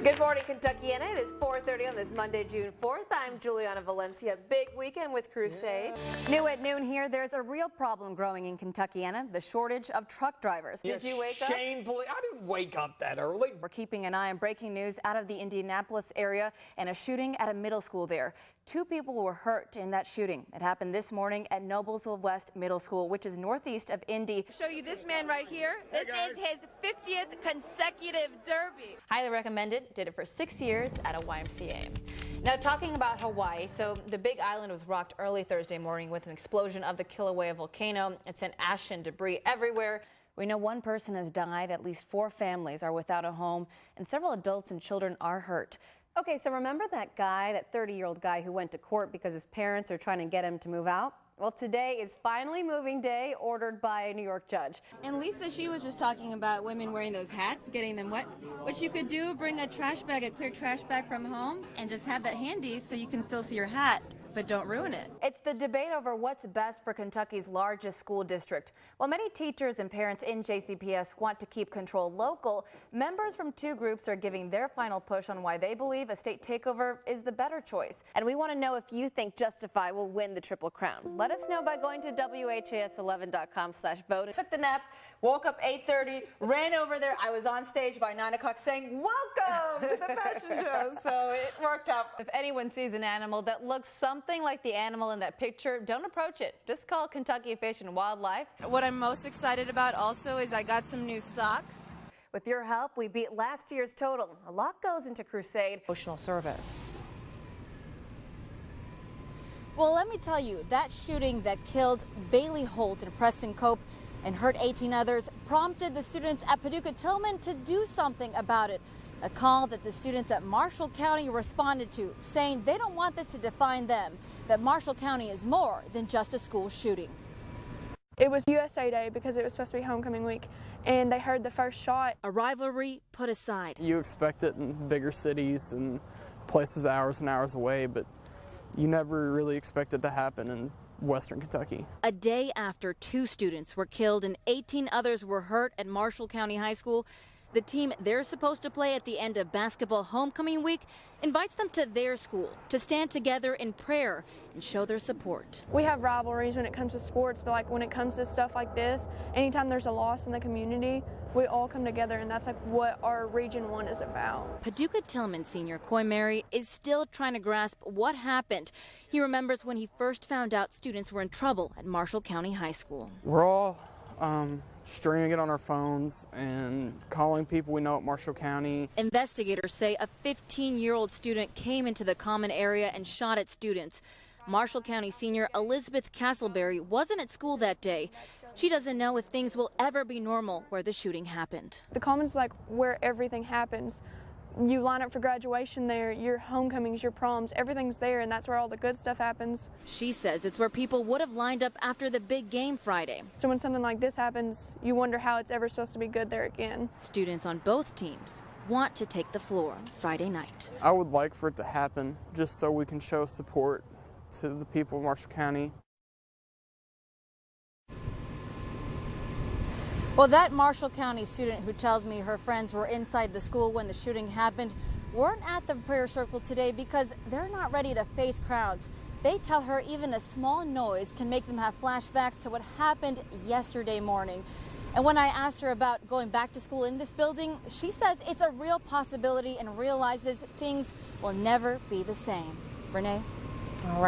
Good morning, Kentuckiana. It is 4:30 on this Monday, June 4th. I'm Juliana Valencia. Big weekend with Crusade. New at noon here, there's a real problem growing in Kentuckiana, the shortage of truck drivers. Did you wake up? Shamefully, I didn't wake up that early. We're keeping an eye on breaking news out of the Indianapolis area and a shooting at a middle school there. 2 people were hurt in that shooting. It happened this morning at Noblesville West Middle School, which is northeast of Indy. Show you this man right here. This is his 50th consecutive derby. Highly recommended. Did it for 6 years at a YMCA. Now, talking about Hawaii, so the Big Island was rocked early Thursday morning with an explosion of the Kilauea volcano. It sent ash and debris everywhere. We know 1 person has died, at least 4 families are without a home, and several adults and children are hurt. Okay, so remember that guy, that 30-year-old guy who went to court because his parents are trying to get him to move out? Well, today is finally moving day, ordered by a New York judge. And Lisa, she was just talking about women wearing those hats, getting them wet. What you could do, bring a trash bag, a clear trash bag from home, and just have that handy so you can still see your hat, but don't ruin it. It's the debate over what's best for Kentucky's largest school district. While many teachers and parents in JCPS want to keep control local, members from 2 groups are giving their final push on why they believe a state takeover is the better choice. And we want to know if you think Justify will win the Triple Crown. Let us know by going to WHAS11.com/vote. Took the nap, woke up 8:30, ran over there. I was on stage by 9 o'clock saying, "Welcome to the fashion show." So it worked out. If anyone sees an animal that looks something like the animal in that picture, don't approach it. Just call Kentucky Fish and Wildlife. What I'm most excited about also is I got some new socks. With your help, we beat last year's total. A lot goes into Crusade. Emotional service. Well, let me tell you, that shooting that killed Bailey Holt and Preston Cope and hurt 18 others prompted the students at Paducah Tillman to do something about it. A call that the students at Marshall County responded to, saying they don't want this to define them, that Marshall County is more than just a school shooting. It was USA Day because it was supposed to be homecoming week, and they heard the first shot. A rivalry put aside. You expect it in bigger cities and places hours and hours away, but you never really expect it to happen in Western Kentucky. A day after 2 students were killed and 18 others were hurt at Marshall County High School, the team they're supposed to play at the end of basketball homecoming week invites them to their school to stand together in prayer and show their support. We have rivalries when it comes to sports, but like when it comes to stuff like this, anytime there's a loss in the community, we all come together, and that's like what our Region 1 is about. Paducah Tillman senior Coy Mary is still trying to grasp what happened. He remembers when he first found out students were in trouble at Marshall County High School. We're all streaming it on our phones and calling people we know at Marshall County. Investigators say a 15-year-old student came into the common area and shot at students. Marshall County senior Elizabeth Castleberry wasn't at school that day. She doesn't know if things will ever be normal where the shooting happened. The Commons is like where everything happens. You line up for graduation there, your homecomings, your proms, everything's there, and that's where all the good stuff happens. She says it's where people would have lined up after the big game Friday. So when something like this happens, you wonder how it's ever supposed to be good there again. Students on both teams want to take the floor Friday night. I would like for it to happen just so we can show support to the people of Marshall County. Well, that Marshall County student who tells me her friends were inside the school when the shooting happened weren't at the prayer circle today because they're not ready to face crowds. They tell her even a small noise can make them have flashbacks to what happened yesterday morning. And when I asked her about going back to school in this building, she says it's a real possibility and realizes things will never be the same. Renee? All right.